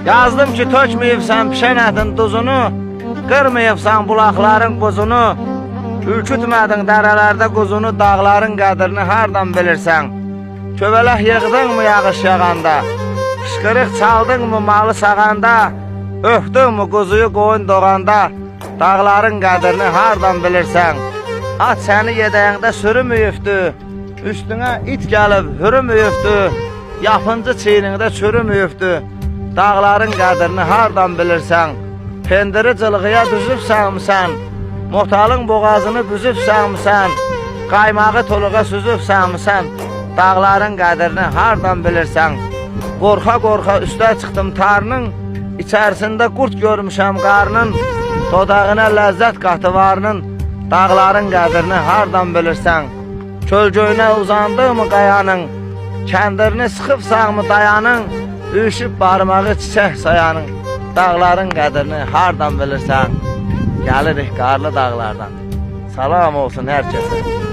Yazdım ki tökməyibsən pişən ətin duzunu, qırmayıbsan bulaqların buzunu, ürkütmədin dərələrdə quzunu, dağların qədrini hardan bilirsən? Köbələk yığdın mı yağış yağanda, qışqırıq çaldın mı malı sağanda, öpdün mü quzuyu qoyun doğanda, dağların qədrini hardan bilirsən? At səni yedəyəndə sürümüyübdü, üstünə it gəlib hürümüyübdü, yapıncı çiynində çürümüyübdü, dağların qədrini hardan bilirsən? Pendiri cılğıya düzübsənmisən, motalın boğazını büzübsənmisən, qaymağı toluğa süzübsənmisən, dağların qədrini hardan bilirsən? Qorxa-qorxa üstə çıxdım tarının, içərisində qurt görmüşəm qarnın, dodağına ləzzət qatıvarının, dağların qədrini hardan bilirsən? Kölgöyünə uzandığımı qayanın, kəndirini sıxıbsanmı dayanın, üşüb barmağı çiçək sayanın, dağların qədrini hardan bilirsən? Gəlirik qarlı dağlardan. Salam olsun hər kəsə.